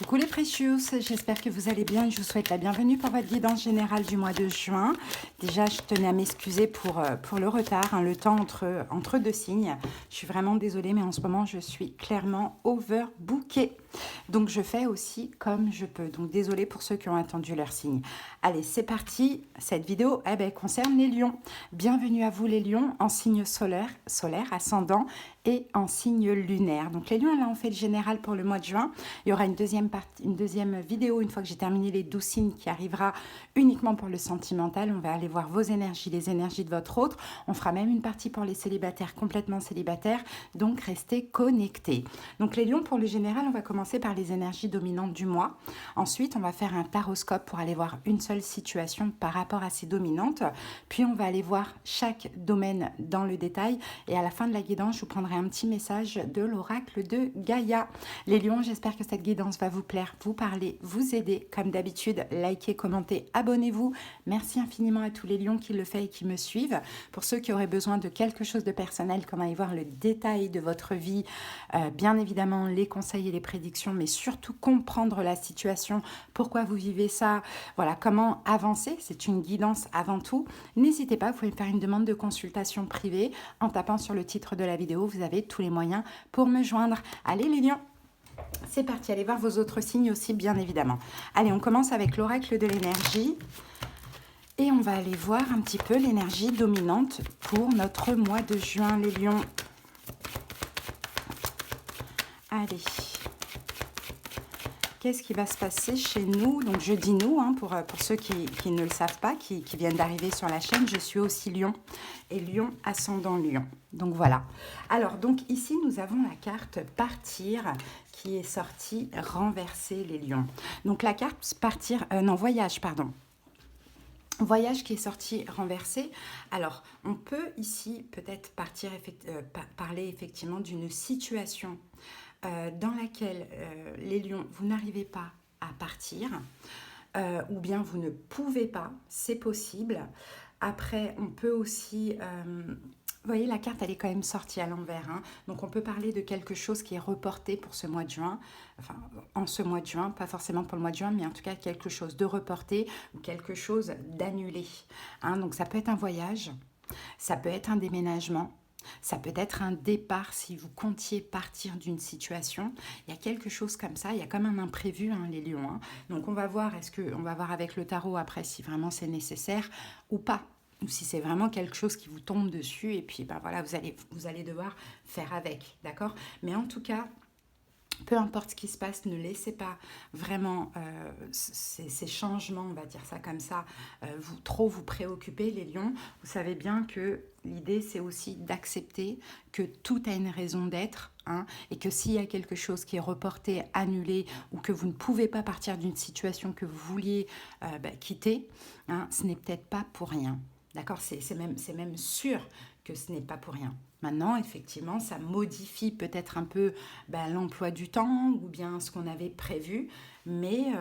Coucou les Precious, j'espère que vous allez bien. Je vous souhaite la bienvenue pour votre guidance générale du mois de juin. Déjà, je tenais à m'excuser pour le retard, le temps entre deux signes. Je suis vraiment désolée, mais en ce moment, je suis clairement overbookée. Donc, je fais aussi comme je peux. Donc, désolée pour ceux qui ont attendu leur signe. Allez, c'est parti. Cette vidéo concerne les lions. Bienvenue à vous les lions en signe solaire, ascendant et en signe lunaire. Donc, les lions, là, on fait le général pour le mois de juin. Il y aura une deuxième vidéo une fois que j'ai terminé les 12 signes qui arrivera uniquement pour le sentimental. On va aller voir vos énergies, les énergies de votre autre. On fera même une partie pour les célibataires, complètement célibataires. Donc, restez connectés. Donc, les lions, pour le général, on va commencer par les énergies dominantes du mois. Ensuite, on va faire un taroscope pour aller voir une seule situation par rapport à ces dominantes. Puis, on va aller voir chaque domaine dans le détail. Et à la fin de la guidance, je vous prendrai un petit message de l'oracle de Gaïa. Les lions, j'espère que cette guidance va vous plaire, vous parler, vous aider. Comme d'habitude, likez, commentez, abonnez-vous. Merci infiniment à tous les lions qui le font et qui me suivent. Pour ceux qui auraient besoin de quelque chose de personnel, comme aller voir le détail de votre vie, bien évidemment les conseils et les prédictions, mais surtout comprendre la situation, pourquoi vous vivez ça, voilà, comment avancer. C'est une guidance avant tout. N'hésitez pas, vous pouvez me faire une demande de consultation privée en tapant sur le titre de la vidéo. Vous avez tous les moyens pour me joindre. Allez les lions! C'est parti, allez voir vos autres signes aussi, bien évidemment. Allez, on commence avec l'oracle de l'énergie. Et on va aller voir un petit peu l'énergie dominante pour notre mois de juin, les lions. Allez. Qu'est-ce qui va se passer chez nous? Donc, je dis nous, pour ceux qui ne le savent pas, qui viennent d'arriver sur la chaîne. Je suis aussi lion et lion ascendant lion. Donc, voilà. Alors, donc ici, nous avons la carte partir qui est sortie renverser les lions. Donc, la carte partir, voyage, pardon. Voyage qui est sorti renversé. Alors, on peut ici peut-être parler effectivement d'une situation dans laquelle les lions, vous n'arrivez pas à partir, ou bien vous ne pouvez pas, c'est possible. Après, on peut aussi... vous voyez, la carte, elle est quand même sortie à l'envers. Donc, on peut parler de quelque chose qui est reporté pour ce mois de juin. Enfin, en ce mois de juin, pas forcément pour le mois de juin, mais en tout cas, quelque chose de reporté ou quelque chose d'annulé. Donc, ça peut être un voyage, ça peut être un déménagement, ça peut être un départ si vous comptiez partir d'une situation. Il y a quelque chose comme ça, il y a comme un imprévu, les lions. Donc, on va voir, on va voir avec le tarot après si vraiment c'est nécessaire ou pas. Ou si c'est vraiment quelque chose qui vous tombe dessus et puis voilà, vous allez devoir faire avec, d'accord? Mais en tout cas, peu importe ce qui se passe, ne laissez pas vraiment ces changements, on va dire ça comme ça, trop vous préoccuper, les lions. Vous savez bien que l'idée, c'est aussi d'accepter que tout a une raison d'être, et que s'il y a quelque chose qui est reporté, annulé, ou que vous ne pouvez pas partir d'une situation que vous vouliez quitter, ce n'est peut-être pas pour rien. D'accord, c'est même sûr que ce n'est pas pour rien. Maintenant, effectivement, ça modifie peut-être un peu l'emploi du temps ou bien ce qu'on avait prévu, mais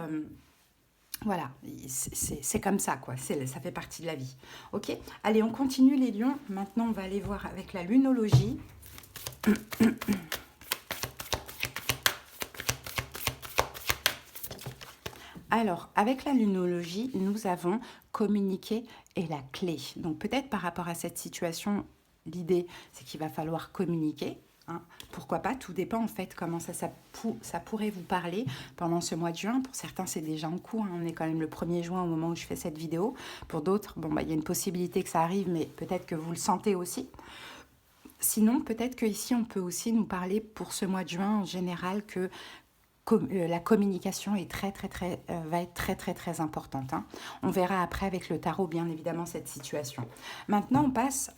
voilà, c'est comme ça, quoi. Ça fait partie de la vie. Ok, allez, on continue les lions. Maintenant, on va aller voir avec la lunologie. Alors, avec la lunologie, nous avons communiqué et la clé. Donc, peut-être par rapport à cette situation, l'idée, c'est qu'il va falloir communiquer. Pourquoi pas? Tout dépend, en fait, comment ça pourrait vous parler pendant ce mois de juin. Pour certains, c'est déjà en cours. On est quand même le 1er juin au moment où je fais cette vidéo. Pour d'autres, il y a une possibilité que ça arrive, mais peut-être que vous le sentez aussi. Sinon, peut-être qu'ici, on peut aussi nous parler pour ce mois de juin en général que la communication est va être très importante. On verra après avec le tarot, bien évidemment, cette situation. Maintenant, on passe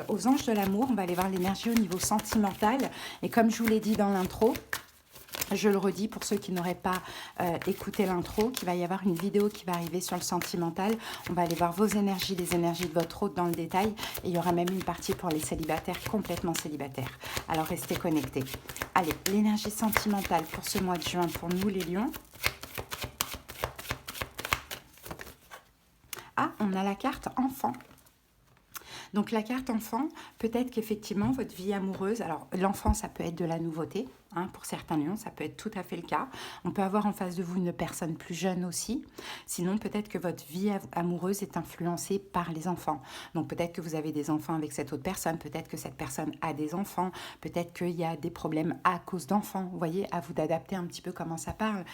aux anges de l'amour. On va aller voir l'énergie au niveau sentimental. Et comme je vous l'ai dit dans l'intro, je le redis pour ceux qui n'auraient pas écouté l'intro, qu'il va y avoir une vidéo qui va arriver sur le sentimental. On va aller voir vos énergies, les énergies de votre hôte dans le détail. Et il y aura même une partie pour les célibataires, complètement célibataires. Alors, restez connectés. Allez, l'énergie sentimentale pour ce mois de juin, pour nous les lions. Ah, on a la carte enfant. Donc, la carte enfant, peut-être qu'effectivement, votre vie amoureuse... Alors, l'enfant, ça peut être de la nouveauté. hein. Pour certains lions, ça peut être tout à fait le cas. On peut avoir en face de vous une personne plus jeune aussi. Sinon, peut-être que votre vie amoureuse est influencée par les enfants. Donc, peut-être que vous avez des enfants avec cette autre personne. Peut-être que cette personne a des enfants. Peut-être qu'il y a des problèmes à cause d'enfants. Vous voyez, à vous d'adapter un petit peu comment ça parle.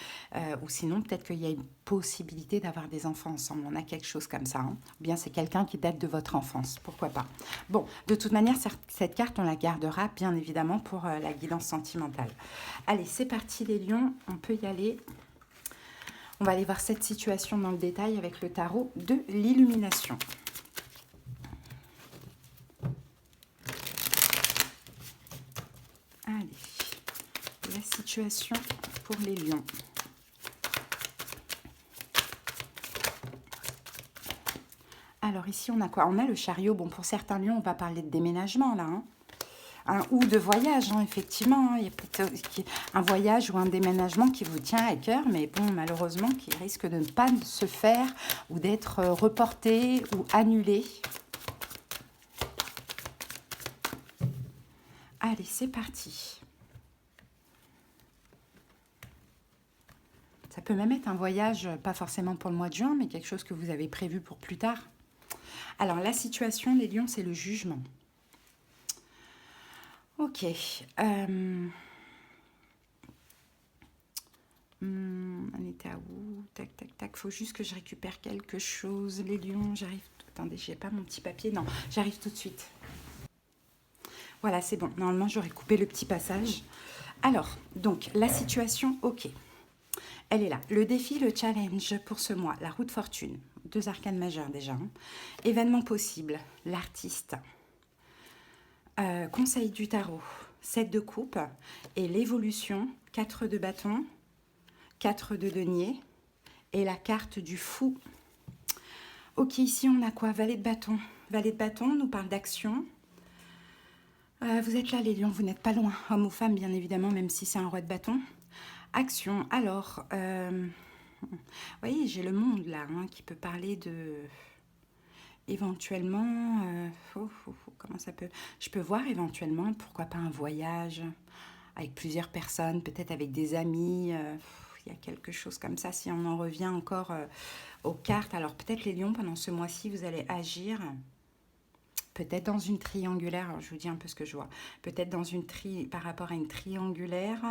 Ou sinon, peut-être qu'il y a une possibilité d'avoir des enfants ensemble. On a quelque chose comme ça. Hein. Ou bien c'est quelqu'un qui date de votre enfance. Pourquoi pas. Bon, de toute manière, cette carte, on la gardera bien évidemment pour la guidance sentimentale. Allez, c'est parti les lions. On peut y aller. On va aller voir cette situation dans le détail avec le tarot de l'illumination. Allez, la situation pour les lions. Alors ici, on a quoi? On a le chariot. Bon, pour certains lions, on va parler de déménagement là, hein. Ou de voyage, hein, effectivement. Hein. Il y a peut-être un voyage ou un déménagement qui vous tient à cœur, mais bon, malheureusement, qui risque de ne pas se faire ou d'être reporté ou annulé. Allez, c'est parti. Ça peut même être un voyage, pas forcément pour le mois de juin, mais quelque chose que vous avez prévu pour plus tard. Alors, la situation, les lions, c'est le jugement. Ok. On était à où? Tac, tac, tac. Faut juste que je récupère quelque chose. Les lions, j'arrive... Attendez, j'ai pas mon petit papier. Non, j'arrive tout de suite. Voilà, c'est bon. Normalement, j'aurais coupé le petit passage. Alors, donc, la situation, ok. Elle est là. Le défi, le challenge pour ce mois. La roue de fortune. 2 arcanes majeures déjà. Hein. Événement possible. L'artiste. Conseil du tarot. 7 de coupe. Et l'évolution. 4 de bâton. 4 de denier. Et la carte du fou. Ok, ici on a quoi? Valet de bâton. Valet de bâton nous parle d'action. Vous êtes là les lions, vous n'êtes pas loin. Homme ou femme bien évidemment, même si c'est un roi de bâton. Action, alors, vous voyez, j'ai le monde là, hein, qui peut parler de... Éventuellement, comment ça peut... Je peux voir éventuellement, pourquoi pas un voyage avec plusieurs personnes, peut-être avec des amis. Il y a quelque chose comme ça, si on en revient encore aux cartes. Alors peut-être les lions, pendant ce mois-ci, vous allez agir... Peut-être dans une triangulaire, alors je vous dis un peu ce que je vois. Peut-être dans une par rapport à une triangulaire.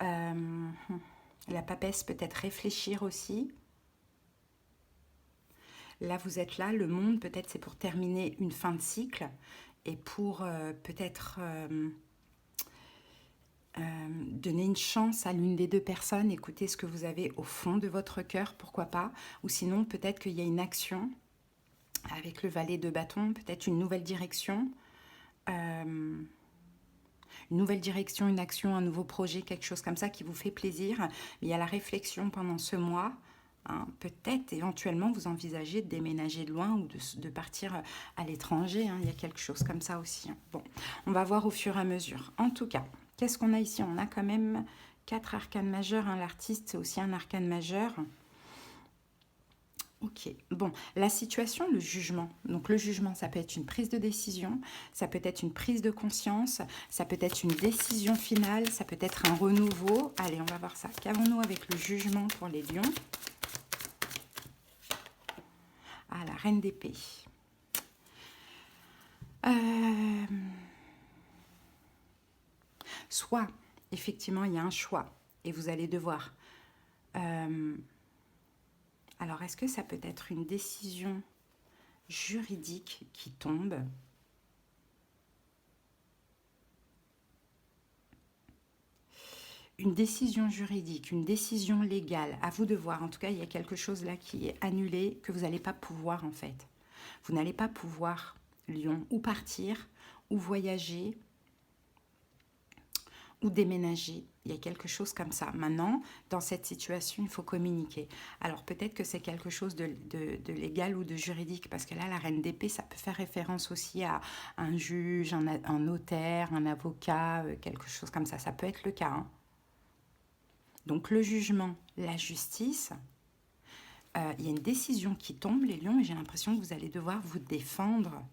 La papesse peut-être réfléchir aussi. Là, vous êtes là. Le monde, peut-être, c'est pour terminer une fin de cycle. Et pour peut-être donner une chance à l'une des deux personnes. Écoutez ce que vous avez au fond de votre cœur, pourquoi pas. Ou sinon, peut-être qu'il y a une action... Avec le valet de bâton, peut-être une nouvelle direction. Une nouvelle direction, une action, un nouveau projet, quelque chose comme ça qui vous fait plaisir. Mais il y a la réflexion pendant ce mois. Hein, peut-être, éventuellement, vous envisagez de déménager de loin ou de partir à l'étranger. Hein, il y a quelque chose comme ça aussi. Hein. Bon, on va voir au fur et à mesure. En tout cas, qu'est-ce qu'on a ici? On a quand même 4 arcanes majeures. Hein. L'artiste, c'est aussi un arcane majeur. Ok, bon, la situation, le jugement. Donc le jugement, ça peut être une prise de décision, ça peut être une prise de conscience, ça peut être une décision finale, ça peut être un renouveau. Allez, on va voir ça. Qu'avons-nous avec le jugement pour les lions? Ah, la reine d'épée. Soit, effectivement, il y a un choix et vous allez devoir... Alors, est-ce que ça peut être une décision juridique qui tombe? Une décision juridique, une décision légale, à vous de voir. En tout cas, il y a quelque chose là qui est annulé, que vous n'allez pas pouvoir en fait. Vous n'allez pas pouvoir, lion, ou partir, ou voyager, ou déménager. Il y a quelque chose comme ça. Maintenant, dans cette situation, il faut communiquer. Alors, peut-être que c'est quelque chose de légal ou de juridique, parce que là, la reine d'épée, ça peut faire référence aussi à un juge, un notaire, un avocat, quelque chose comme ça. Ça peut être le cas. Hein. Donc, le jugement, la justice, il y a une décision qui tombe, les lions, et j'ai l'impression que vous allez devoir vous défendre.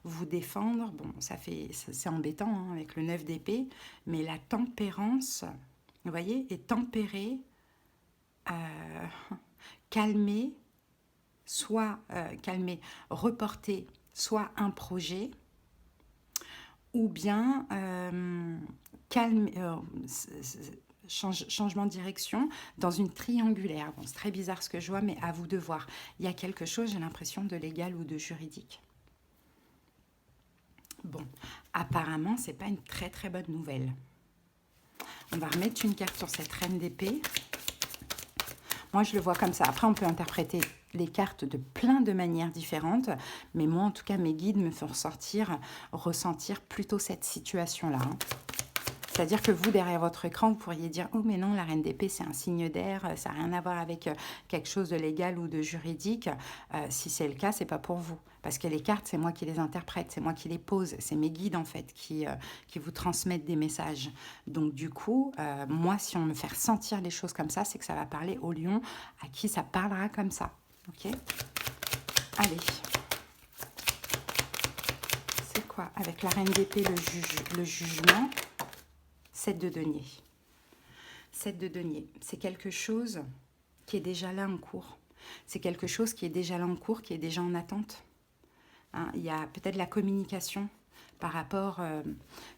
vous défendre. Bon, c'est embêtant hein, avec le 9 d'épée, mais la tempérance, vous voyez, est tempérée, calmer, soit calmer, reporter, soit un projet, ou bien calmer, changement de direction dans une triangulaire. Bon, c'est très bizarre ce que je vois, mais à vous de voir. Il y a quelque chose, j'ai l'impression, de légal ou de juridique. Bon, apparemment, c'est pas une très très bonne nouvelle. On va remettre une carte sur cette reine d'épée. Moi, je le vois comme ça. Après, on peut interpréter les cartes de plein de manières différentes, mais moi, en tout cas, mes guides me font ressentir plutôt cette situation-là. Hein. C'est-à-dire que vous, derrière votre écran, vous pourriez dire « Oh, mais non, la reine d'épée, c'est un signe d'air, ça n'a rien à voir avec quelque chose de légal ou de juridique. Si c'est le cas, c'est pas pour vous. Parce que les cartes, c'est moi qui les interprète, c'est moi qui les pose, c'est mes guides, en fait, qui vous transmettent des messages. Donc, du coup, moi, si on me fait ressentir les choses comme ça, c'est que ça va parler au lion à qui ça parlera comme ça. Ok ? Allez. C'est quoi ? Avec la reine d'épée, le jugement. 7 de denier. 7 de denier, c'est quelque chose qui est déjà là en cours. C'est quelque chose qui est déjà là en cours, qui est déjà en attente. Hein, il y a peut-être la communication par rapport,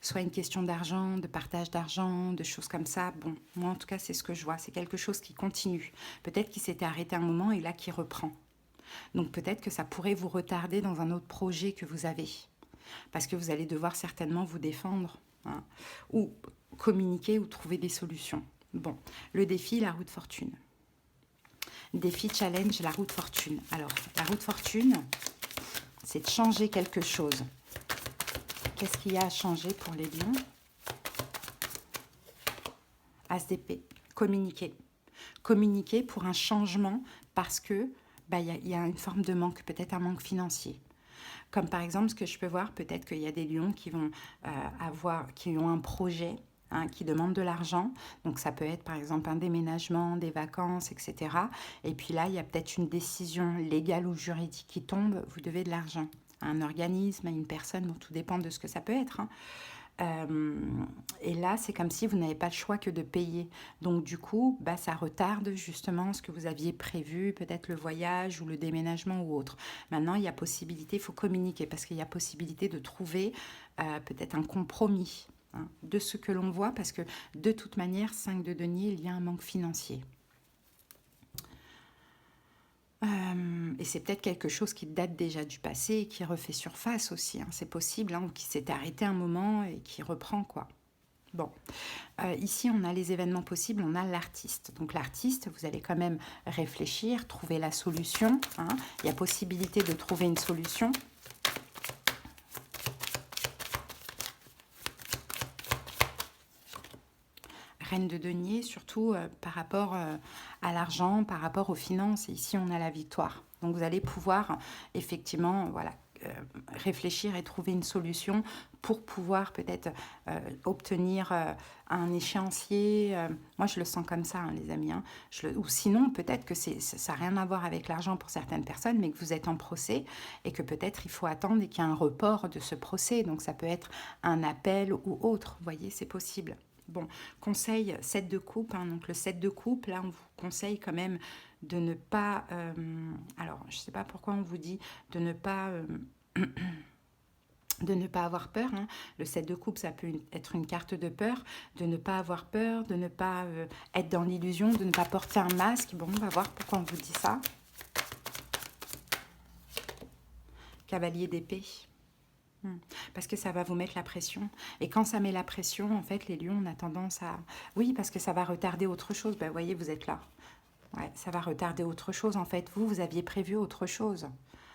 soit à une question d'argent, de partage d'argent, de choses comme ça. Bon, moi en tout cas, c'est ce que je vois. C'est quelque chose qui continue. Peut-être qu'il s'était arrêté un moment et là qui reprend. Donc peut-être que ça pourrait vous retarder dans un autre projet que vous avez. Parce que vous allez devoir certainement vous défendre. Hein, ou communiquer ou trouver des solutions. Bon, le défi, la roue de fortune. Défi, challenge, la roue de fortune. Alors, la roue de fortune, c'est de changer quelque chose. Qu'est-ce qu'il y a à changer pour les lions? As d'épée, communiquer. Communiquer pour un changement parce que y a une forme de manque, peut-être un manque financier. Comme par exemple, ce que je peux voir, peut-être qu'il y a des lions qui vont qui ont un projet, hein, qui demandent de l'argent. Donc ça peut être par exemple un déménagement, des vacances, etc. Et puis là, il y a peut-être une décision légale ou juridique qui tombe, vous devez de l'argent à un organisme, à une personne, bon, tout dépend de ce que ça peut être. Hein. Et là, c'est comme si vous n'avez pas le choix que de payer. Donc, du coup, ça retarde justement ce que vous aviez prévu, peut-être le voyage ou le déménagement ou autre. Maintenant, il y a possibilité, il faut communiquer parce qu'il y a possibilité de trouver peut-être un compromis hein, de ce que l'on voit parce que de toute manière, 5 de denier, il y a un manque financier. Et c'est peut-être quelque chose qui date déjà du passé et qui refait surface aussi. Hein. C'est possible, hein, ou qui s'est arrêté un moment et qui reprend, quoi. Bon, ici, on a les événements possibles, on a l'artiste. Donc l'artiste, vous allez quand même réfléchir, trouver la solution. Hein. Il y a possibilité de trouver une solution. Reine de denier, surtout par rapport à l'argent, par rapport aux finances. Et ici, on a la victoire. Donc, vous allez pouvoir effectivement réfléchir et trouver une solution pour pouvoir peut-être obtenir un échéancier. Moi, je le sens comme ça, hein, les amis. Hein. Ou sinon, peut-être que ça n'a rien à voir avec l'argent pour certaines personnes, mais que vous êtes en procès et que peut-être il faut attendre et qu'il y a un report de ce procès. Donc, ça peut être un appel ou autre. Vous voyez, c'est possible. Bon, conseil 7 de coupe, hein, donc le 7 de coupe, là on vous conseille quand même de ne pas, alors je ne sais pas pourquoi on vous dit de ne pas, de ne pas avoir peur, hein. Le 7 de coupe ça peut être une carte de peur, de ne pas avoir peur, de ne pas être dans l'illusion, de ne pas porter un masque, bon on va voir pourquoi on vous dit ça. Cavalier d'épée. Parce que ça va vous mettre la pression. Et quand ça met la pression, en fait, les lions, on a tendance à... Oui, parce que ça va retarder autre chose. Ben, vous voyez, vous êtes là. Ouais, ça va retarder autre chose. En fait, vous aviez prévu autre chose.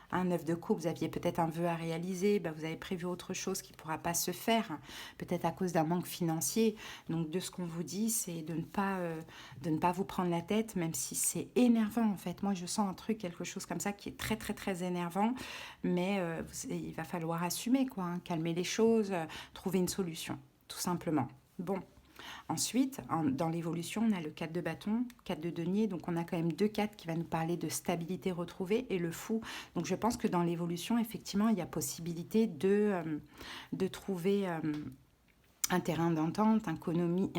Un 9 de coupe, vous aviez peut-être un vœu à réaliser, ben vous avez prévu autre chose qui ne pourra pas se faire, peut-être à cause d'un manque financier. Donc, de ce qu'on vous dit, c'est de ne pas vous prendre la tête, même si c'est énervant, en fait. Moi, je sens un truc, quelque chose comme ça, qui est très, très, très énervant, mais il va falloir assumer, quoi, hein, calmer les choses, trouver une solution, tout simplement. Bon. Ensuite, dans l'évolution, on a le 4 de bâton, 4 de denier, donc on a quand même 2 4 qui va nous parler de stabilité retrouvée et le fou. Donc je pense que dans l'évolution, effectivement, il y a possibilité de trouver un terrain d'entente, économie,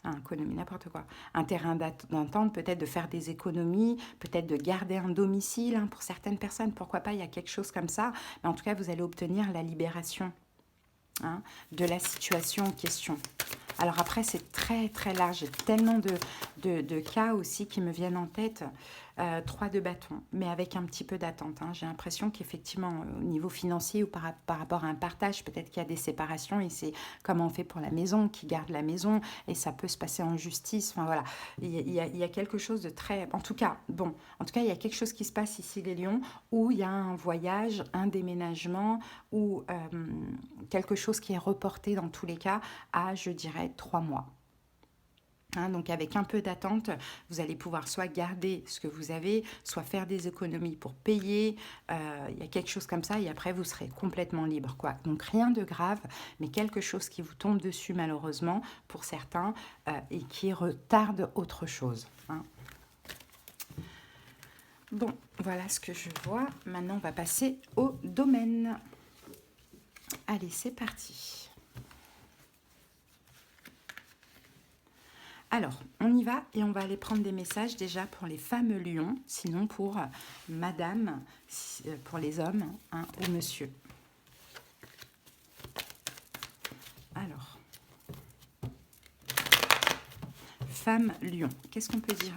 n'importe quoi. Un terrain d'entente, peut-être de faire des économies, peut-être de garder un domicile hein, pour certaines personnes. Pourquoi pas, il y a quelque chose comme ça. Mais en tout cas, vous allez obtenir la libération hein, de la situation en question. Alors après, c'est très très large. J'ai tellement de cas aussi qui me viennent en tête. 3 de bâton, mais avec un petit peu d'attente. Hein. J'ai l'impression qu'effectivement, au niveau financier ou par rapport à un partage, peut-être qu'il y a des séparations et c'est comment on fait pour la maison, qui garde la maison et ça peut se passer en justice. Enfin voilà, il y a quelque chose de très... En tout cas, il y a quelque chose qui se passe ici, les lions, où il y a un voyage, un déménagement ou quelque chose qui est reporté dans tous les cas à, je dirais, 3 mois. Hein, donc avec un peu d'attente, vous allez pouvoir soit garder ce que vous avez, soit faire des économies pour payer. Il y a quelque chose comme ça et après vous serez complètement libre, quoi. Donc rien de grave, mais quelque chose qui vous tombe dessus malheureusement pour certains et qui retarde autre chose. Hein. Bon, voilà ce que je vois. Maintenant, on va passer au domaine. Allez, c'est parti. Alors, on y va et on va aller prendre des messages déjà pour les femmes lions, sinon pour madame, pour les hommes hein, ou monsieur. Alors, femme lion, qu'est-ce qu'on peut dire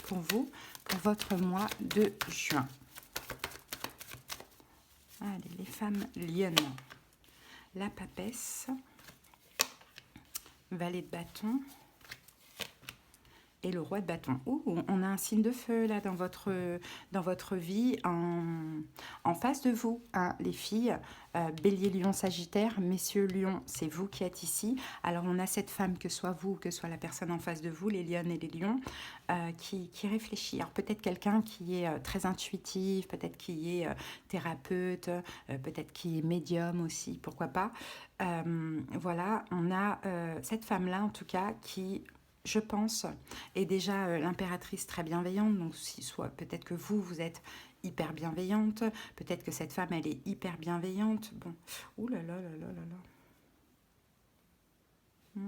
pour vous, pour votre mois de juin? Allez, les femmes lionnes. La papesse, valet de bâton. Et le roi de bâton. Ouh, on a un signe de feu là dans votre vie, en face de vous, hein, les filles. Bélier, lion, sagittaire, messieurs, lion, c'est vous qui êtes ici. Alors on a cette femme, que soit vous, que soit la personne en face de vous, les lionnes et les lions, qui réfléchit. Alors peut-être quelqu'un qui est très intuitif, peut-être qui est thérapeute, peut-être qui est médium aussi, pourquoi pas. Voilà, on a cette femme-là en tout cas qui... je pense, est déjà l'impératrice très bienveillante. Donc, soit peut-être que vous êtes hyper bienveillante. Peut-être que cette femme, elle est hyper bienveillante. Bon, ouh là là là là là là.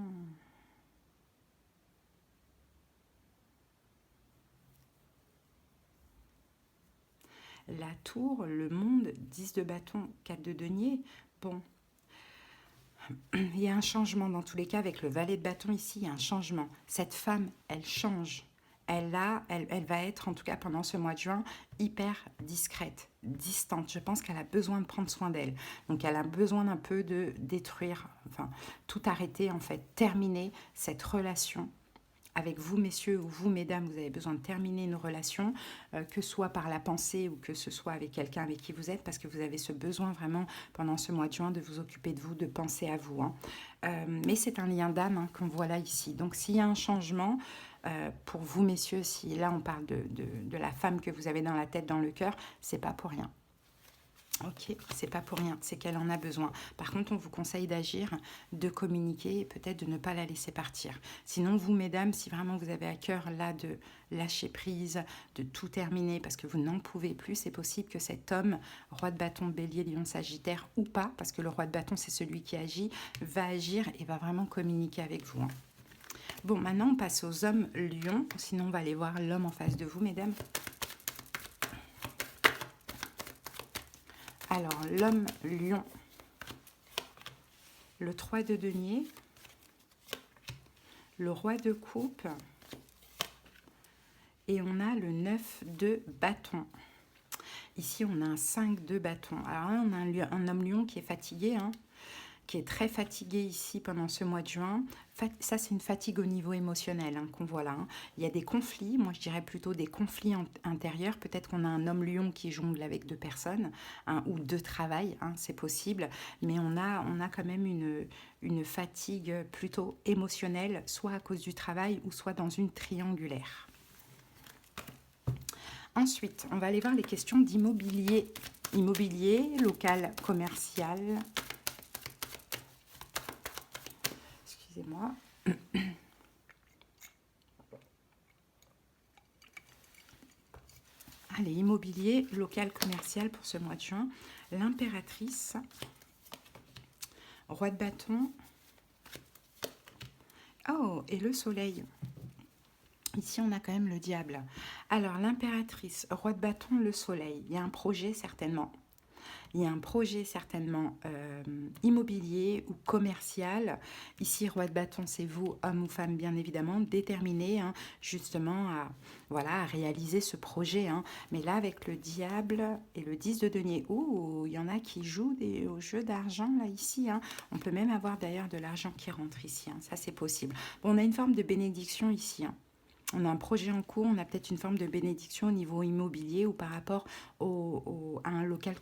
La tour, le monde, 10 de bâton, 4 de denier. Bon, il y a un changement dans tous les cas avec le valet de bâton ici, il y a un changement. Cette femme, elle change. Elle va être, en tout cas pendant ce mois de juin, hyper discrète, distante. Je pense qu'elle a besoin de prendre soin d'elle. Donc elle a besoin d'un peu de détruire, enfin tout arrêter en fait, terminer cette relation. Avec vous, messieurs, ou vous, mesdames, vous avez besoin de terminer une relation, que ce soit par la pensée ou que ce soit avec quelqu'un avec qui vous êtes, parce que vous avez ce besoin vraiment, pendant ce mois de juin, de vous occuper de vous, de penser à vous. Hein. Mais c'est un lien d'âme hein, qu'on voit là, ici. Donc, s'il y a un changement, pour vous, messieurs, si là, on parle de la femme que vous avez dans la tête, dans le cœur, c'est pas pour rien. Ok, c'est pas pour rien, c'est qu'elle en a besoin. Par contre, on vous conseille d'agir, de communiquer et peut-être de ne pas la laisser partir. Sinon, vous, mesdames, si vraiment vous avez à cœur là de lâcher prise, de tout terminer parce que vous n'en pouvez plus, c'est possible que cet homme, roi de bâton, bélier, lion, sagittaire ou pas, parce que le roi de bâton, c'est celui qui agit, va agir et va vraiment communiquer avec vous. Hein. Bon, maintenant, on passe aux hommes lions. Sinon, on va aller voir l'homme en face de vous, mesdames. Alors, l'homme lion, le 3 de denier, le roi de coupe et on a le 9 de bâton. Ici, on a un 5 de bâton. Alors là, on a un homme lion qui est fatigué, hein, qui est très fatigué ici pendant ce mois de juin. Ça, c'est une fatigue au niveau émotionnel hein, qu'on voit là. Hein. Il y a des conflits, moi je dirais plutôt des conflits intérieurs. Peut-être qu'on a un homme lion qui jongle avec 2 personnes hein, ou 2 travails, hein, c'est possible. Mais on a quand même une fatigue plutôt émotionnelle, soit à cause du travail ou soit dans une triangulaire. Ensuite, on va aller voir les questions d'immobilier. Immobilier, local, commercial... excusez-moi. Allez, immobilier, local, commercial pour ce mois de juin. L'impératrice, roi de bâton. Oh, et le soleil. Ici, on a quand même le diable. Alors, l'impératrice, roi de bâton, le soleil. Il y a un projet certainement. Il y a un projet certainement immobilier ou commercial. Ici, roi de bâton, c'est vous, homme ou femme, bien évidemment, déterminé hein, justement à, voilà, à réaliser ce projet. Hein. Mais là, avec le diable et le 10 de denier, il y en a qui jouent au jeu d'argent, là, ici. Hein. On peut même avoir d'ailleurs de l'argent qui rentre ici. Hein. Ça, c'est possible. Bon, on a une forme de bénédiction ici. Hein. On a un projet en cours, on a peut-être une forme de bénédiction au niveau immobilier ou par rapport à un local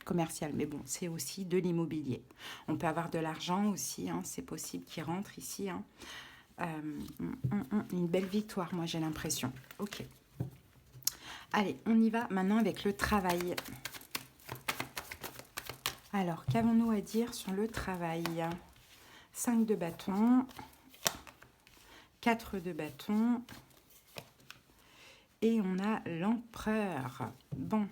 commercial. Mais bon, c'est aussi de l'immobilier. On peut avoir de l'argent aussi, hein, c'est possible qui rentre ici. Hein. Une belle victoire, moi j'ai l'impression. Ok. Allez, on y va maintenant avec le travail. Alors, qu'avons-nous à dire sur le travail? 5 de bâton, 4 de bâton. Et on a l'empereur. Bon,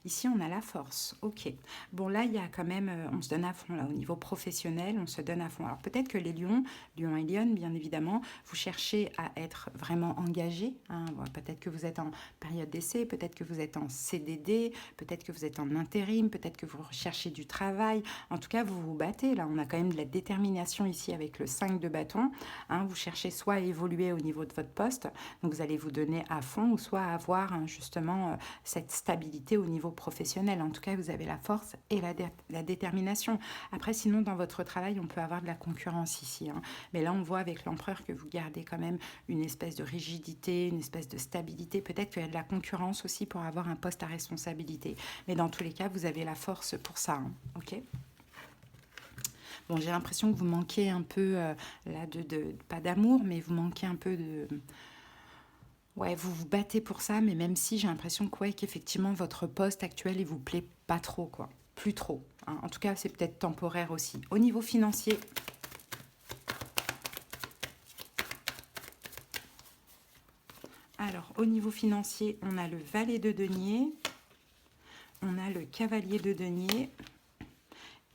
ici on a la force. Ok. Bon là il y a quand même, on se donne à fond là au niveau professionnel, on se donne à fond. Alors peut-être que les lions et lionnes bien évidemment, vous cherchez à être vraiment engagés. Hein. Peut-être que vous êtes en période d'essai, peut-être que vous êtes en CDD, peut-être que vous êtes en intérim, peut-être que vous recherchez du travail. En tout cas vous vous battez là. On a quand même de la détermination ici avec le 5 de bâton. Hein. Vous cherchez soit à évoluer au niveau de votre poste, donc vous allez vous donner à fond, ou soit à avoir hein, justement cette stabilité au niveau professionnel. En tout cas, vous avez la force et la détermination. Après, sinon, dans votre travail, on peut avoir de la concurrence ici. Hein. Mais là, on voit avec l'empereur que vous gardez quand même une espèce de rigidité, une espèce de stabilité. Peut-être qu'il y a de la concurrence aussi pour avoir un poste à responsabilité. Mais dans tous les cas, vous avez la force pour ça. Hein. Ok ? Bon, j'ai l'impression que vous manquez un peu, là, pas d'amour, mais vous manquez un peu de... Ouais, vous vous battez pour ça, mais même si j'ai l'impression que, ouais, qu'effectivement, votre poste actuel, il vous plaît pas trop, quoi. Plus trop. Hein. En tout cas, c'est peut-être temporaire aussi. Au niveau financier, alors, au niveau financier, on a le valet de denier, on a le cavalier de denier,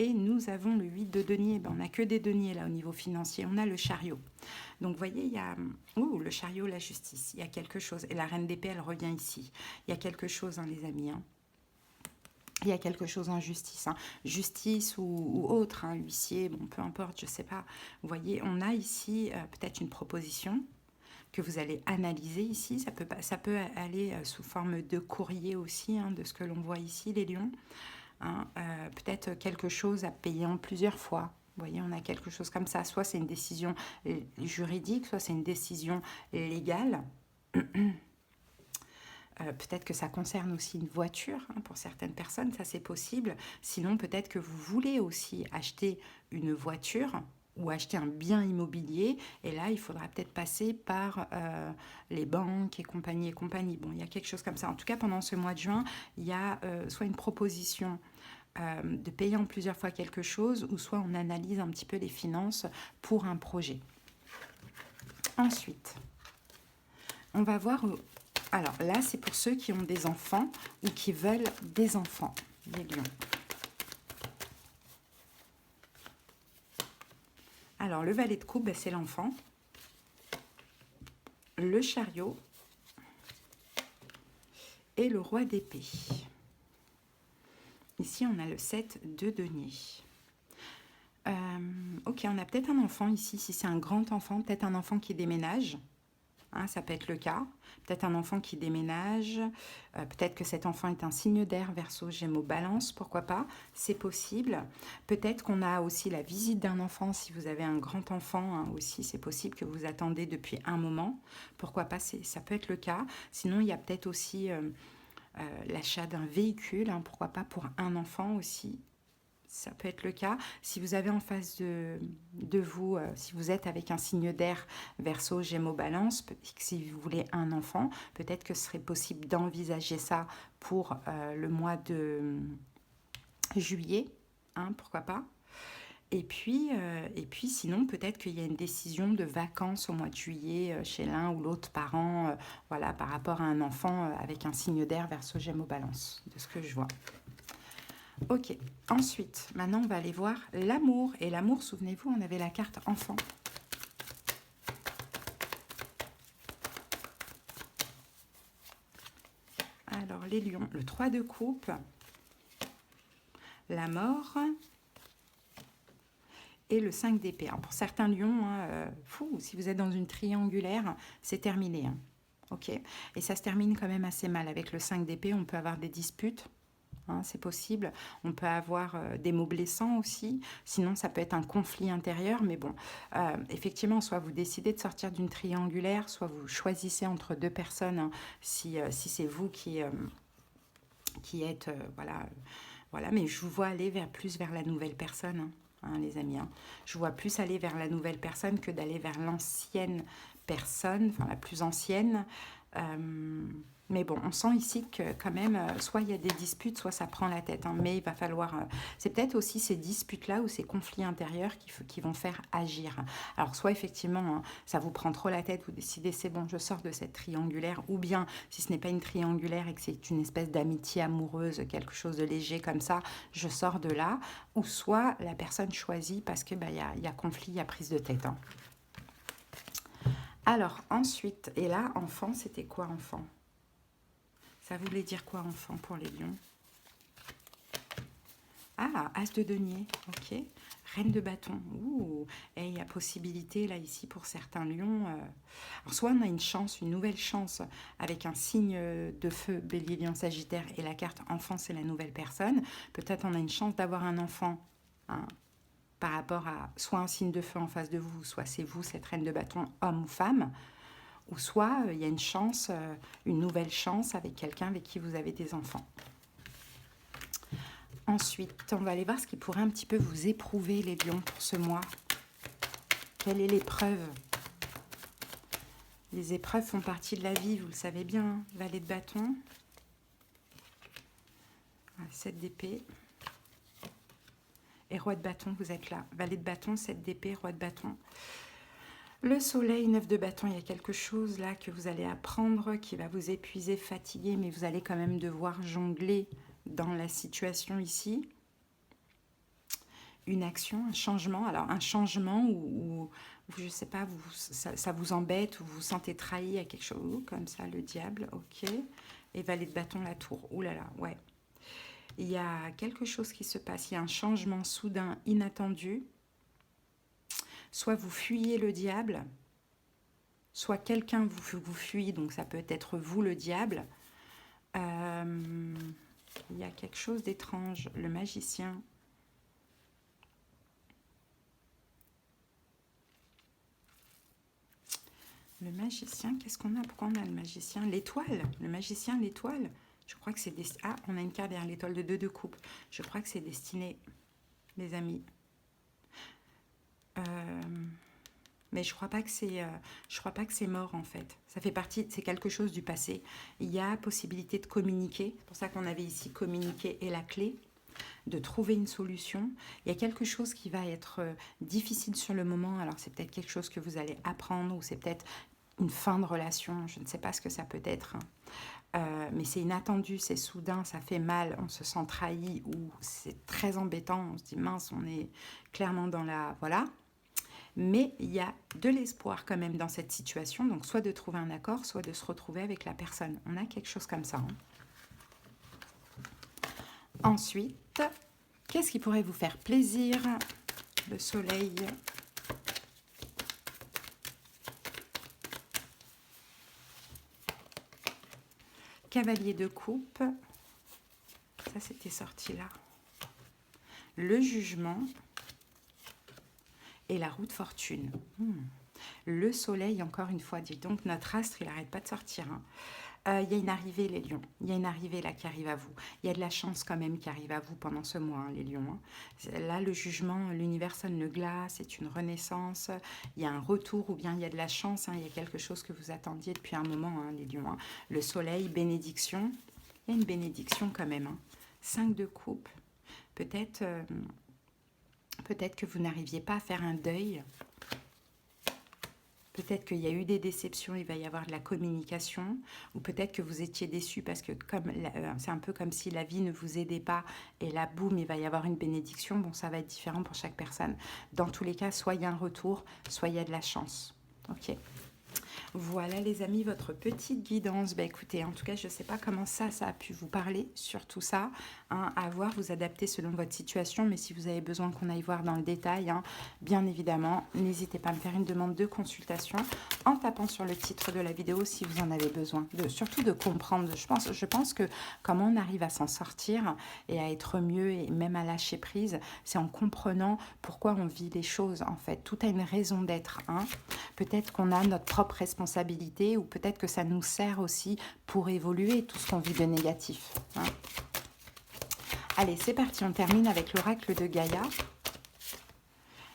et nous avons le 8 de denier. Ben, on n'a que des deniers là au niveau financier. On a le chariot. Donc, vous voyez, il y a le chariot, la justice. Il y a quelque chose. Et la reine d'épée, elle revient ici. Il y a quelque chose, hein, les amis. Hein. Il y a quelque chose en justice. Hein. Justice ou autre, hein, huissier, bon, peu importe, je ne sais pas. Vous voyez, on a ici peut-être une proposition que vous allez analyser ici. Ça peut aller sous forme de courrier aussi, hein, de ce que l'on voit ici, les lions. Hein, peut-être quelque chose à payer en plusieurs fois. Vous voyez, on a quelque chose comme ça. Soit c'est une décision juridique, soit c'est une décision légale. Peut-être que ça concerne aussi une voiture hein, pour certaines personnes, ça c'est possible. Sinon, peut-être que vous voulez aussi acheter une voiture ou acheter un bien immobilier. Et là, il faudra peut-être passer par les banques et compagnie et compagnie. Bon, il y a quelque chose comme ça. En tout cas, pendant ce mois de juin, il y a soit une proposition de payer en plusieurs fois quelque chose, ou soit on analyse un petit peu les finances pour un projet. Ensuite, on va voir... Alors là, c'est pour ceux qui ont des enfants ou qui veulent des enfants, les lions. Alors, le valet de coupe, c'est l'enfant. Le chariot. Et le roi d'épée. Ici, on a le 7 de denier. Ok, on a peut-être un enfant ici, si c'est un grand enfant, peut-être un enfant qui déménage. Hein, ça peut être le cas. Peut-être un enfant qui déménage. Peut-être que cet enfant est un signe d'air, Verseau, Gémeaux, Balance. Pourquoi pas? C'est possible. Peut-être qu'on a aussi la visite d'un enfant. Si vous avez un grand enfant hein, aussi, c'est possible que vous attendez depuis un moment. Pourquoi pas? Ça peut être le cas. Sinon, il y a peut-être aussi l'achat d'un véhicule. Hein, pourquoi pas pour un enfant aussi? Ça peut être le cas. Si vous avez en face de vous, si vous êtes avec un signe d'air, Verseau, Gémeaux, Balance, si vous voulez un enfant, peut-être que ce serait possible d'envisager ça pour le mois de juillet, hein, pourquoi pas. Et puis sinon, peut-être qu'il y a une décision de vacances au mois de juillet chez l'un ou l'autre parent, voilà, par rapport à un enfant avec un signe d'air Verseau, Gémeaux, Balance, de ce que je vois. Ok, ensuite, maintenant on va aller voir l'amour. Et l'amour, souvenez-vous, on avait la carte enfant. Alors, les lions, le 3 de coupe, la mort et le 5 d'épée. Pour certains lions, hein, si vous êtes dans une triangulaire, c'est terminé. Hein. Ok. Et ça se termine quand même assez mal. Avec le 5 d'épée, on peut avoir des disputes. Hein, c'est possible. On peut avoir des mots blessants aussi. Sinon, ça peut être un conflit intérieur. Mais bon, effectivement, soit vous décidez de sortir d'une triangulaire, soit vous choisissez entre deux personnes. Hein, si c'est vous qui êtes... voilà. Mais je vous vois aller plus vers la nouvelle personne. Hein, les amis. Hein. Je vois plus aller vers la nouvelle personne que d'aller vers l'ancienne personne, enfin la plus ancienne. Mais bon, on sent ici que quand même, soit il y a des disputes, soit ça prend la tête. Hein, mais il va falloir... c'est peut-être aussi ces disputes-là ou ces conflits intérieurs qui vont faire agir. Alors, soit effectivement, hein, ça vous prend trop la tête, vous décidez, c'est bon, je sors de cette triangulaire. Ou bien, si ce n'est pas une triangulaire et que c'est une espèce d'amitié amoureuse, quelque chose de léger comme ça, je sors de là. Ou soit la personne choisit parce qu'il y a conflit, il y a prise de tête. Hein. Alors, ensuite, et là, enfant, c'était quoi, enfant? Ça voulait dire quoi, enfant, pour les lions? Ah, as de denier, ok. Reine de bâton, ouh. Et il y a possibilité, là, ici, pour certains lions. Alors, soit on a une chance, une nouvelle chance, avec un signe de feu, bélier, lion, sagittaire, et la carte enfant, c'est la nouvelle personne. Peut-être on a une chance d'avoir un enfant, hein, par rapport à soit un signe de feu en face de vous, soit c'est vous, cette reine de bâton, homme ou femme, ou soit il y a une chance, une nouvelle chance avec quelqu'un avec qui vous avez des enfants. Ensuite, on va aller voir ce qui pourrait un petit peu vous éprouver, les lions, pour ce mois. Quelle est l'épreuve? Les épreuves font partie de la vie, vous le savez bien. Hein. Valet de bâton. 7 d'épée. Et roi de bâton, vous êtes là. Valet de bâton, 7 d'épée, roi de bâton. Le soleil, 9 de bâton, il y a quelque chose là que vous allez apprendre qui va vous épuiser, fatiguer, mais vous allez quand même devoir jongler dans la situation ici. Une action, un changement. Alors un changement où je ne sais pas, ça vous embête ou vous vous sentez trahi à quelque chose. Comme ça, le diable, ok. Et valet de bâton, la tour. Ouh là là, ouais. Il y a quelque chose qui se passe, il y a un changement soudain, inattendu. Soit vous fuyez le diable, soit quelqu'un vous fuit, donc ça peut être vous le diable. Il y a quelque chose d'étrange, le magicien. Le magicien, qu'est-ce qu'on a? Pourquoi on a le magicien? L'étoile, le magicien, l'étoile. Je crois que c'est destiné... Ah, on a une carte derrière l'étoile de 2 de coupe. Je crois que c'est destiné, les amis. Mais je crois pas que c'est mort en fait. Ça fait partie, c'est quelque chose du passé. Il y a possibilité de communiquer. C'est pour ça qu'on avait ici communiquer et la clé, de trouver une solution. Il y a quelque chose qui va être difficile sur le moment. Alors c'est peut-être quelque chose que vous allez apprendre ou c'est peut-être une fin de relation. Je ne sais pas ce que ça peut être. Mais c'est inattendu, c'est soudain, ça fait mal, on se sent trahi ou c'est très embêtant. On se dit mince, on est clairement dans la... Voilà. Mais il y a de l'espoir quand même dans cette situation, donc soit de trouver un accord, soit de se retrouver avec la personne. On a quelque chose comme ça. Hein. Ensuite, qu'est-ce qui pourrait vous faire plaisir? Le soleil. Cavalier de coupe. Ça, c'était sorti là. Le jugement. Et la roue de fortune. Le soleil, encore une fois, dit donc notre astre, il n'arrête pas de sortir. Hein. Il y a une arrivée, les lions. Il y a une arrivée là qui arrive à vous. Il y a de la chance quand même qui arrive à vous pendant ce mois, hein, les lions. Hein. Là, le jugement, l'univers sonne le glas, c'est une renaissance. Il y a un retour ou bien il y a de la chance. Hein, il y a quelque chose que vous attendiez depuis un moment, hein, les lions. Hein. Le soleil, bénédiction. Il y a une bénédiction quand même. Hein. 5 de coupe. Peut-être Peut-être que vous n'arriviez pas à faire un deuil. Peut-être qu'il y a eu des déceptions, il va y avoir de la communication, ou peut-être que vous étiez déçus parce que c'est un peu comme si la vie ne vous aidait pas, et là, boum, il va y avoir une bénédiction. Bon, ça va être différent pour chaque personne. Dans tous les cas, soit il y a un retour, soit il y a de la chance. Ok. Voilà les amis, votre petite guidance. Bah, écoutez, en tout cas, je ne sais pas comment ça a pu vous parler sur tout ça. Hein, à voir, vous adapter selon votre situation. Mais si vous avez besoin qu'on aille voir dans le détail, hein, bien évidemment, n'hésitez pas à me faire une demande de consultation en tapant sur le titre de la vidéo si vous en avez besoin. Surtout de comprendre. Je pense que comment on arrive à s'en sortir et à être mieux et même à lâcher prise, c'est en comprenant pourquoi on vit les choses en fait. Tout a une raison d'être. Hein. Peut-être qu'on a notre propre responsabilité ou peut-être que ça nous sert aussi pour évoluer tout ce qu'on vit de négatif. Hein. Allez, c'est parti, on termine avec l'oracle de Gaïa.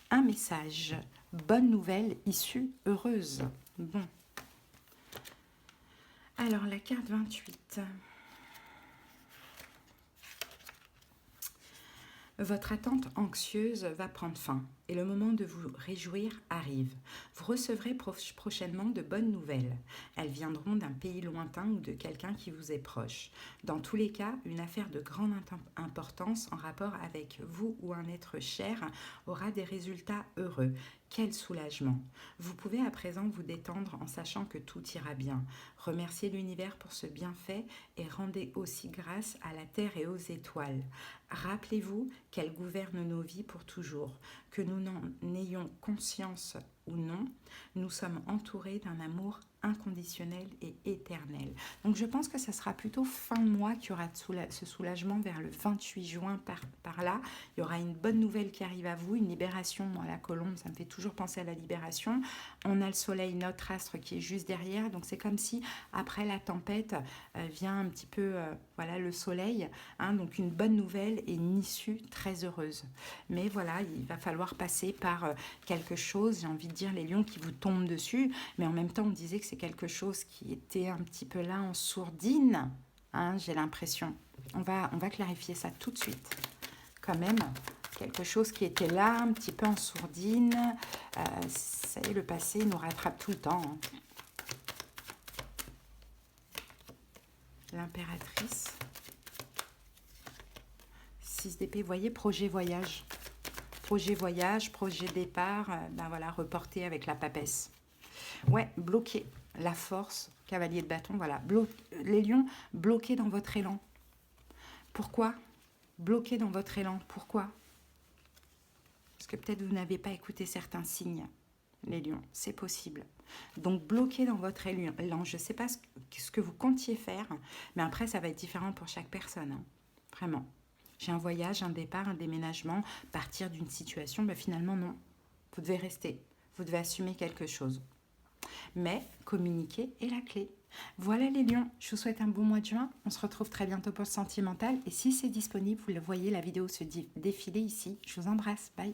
Un message, bonne nouvelle, issue heureuse. Bon. Alors, la carte 28. Votre attente anxieuse va prendre fin et le moment de vous réjouir arrive. Vous recevrez prochainement de bonnes nouvelles. Elles viendront d'un pays lointain ou de quelqu'un qui vous est proche. Dans tous les cas, une affaire de grande importance en rapport avec vous ou un être cher aura des résultats heureux. Quel soulagement! Vous pouvez à présent vous détendre en sachant que tout ira bien. Remerciez l'univers pour ce bienfait et rendez aussi grâce à la terre et aux étoiles. Rappelez-vous qu'elles gouvernent nos vies pour toujours. Que nous n'en ayons conscience ou non, nous sommes entourés d'un amour inconditionnel et éternel. Donc je pense que ça sera plutôt fin de mois qu'il y aura ce soulagement vers le 28 juin par là. Il y aura une bonne nouvelle qui arrive à vous, une libération. Moi, la colombe, ça me fait toujours penser à la libération. On a le soleil, notre astre qui est juste derrière. Donc c'est comme si après la tempête vient un petit peu voilà, le soleil. Hein, donc une bonne nouvelle et une issue très heureuse. Mais voilà, il va falloir passer par quelque chose, j'ai envie de dire les lions qui vous tombent dessus. Mais en même temps, on disait que c'est quelque chose qui était un petit peu là en sourdine, hein, j'ai l'impression. On va clarifier ça tout de suite. Quand même, quelque chose qui était là, un petit peu en sourdine. Ça y est, le passé nous rattrape tout le temps. Hein. L'impératrice. 6 d'épée, vous voyez, projet voyage. Projet voyage, projet départ, ben voilà, reporté avec la papesse. Ouais, bloqué. La force, cavalier de bâton, voilà. Les lions bloqués dans votre élan. Pourquoi? Bloqués dans votre élan. Pourquoi? Parce que peut-être vous n'avez pas écouté certains signes, les lions. C'est possible. Donc, bloqués dans votre élan. Je ne sais pas ce que vous comptiez faire, mais après, ça va être différent pour chaque personne. Hein. Vraiment. J'ai un voyage, un départ, un déménagement, partir d'une situation. Ben, finalement, non. Vous devez rester. Vous devez assumer quelque chose. Mais communiquer est la clé. Voilà les lions, je vous souhaite un bon mois de juin. On se retrouve très bientôt pour le sentimental. Et si c'est disponible, vous le voyez, la vidéo se défiler ici. Je vous embrasse. Bye.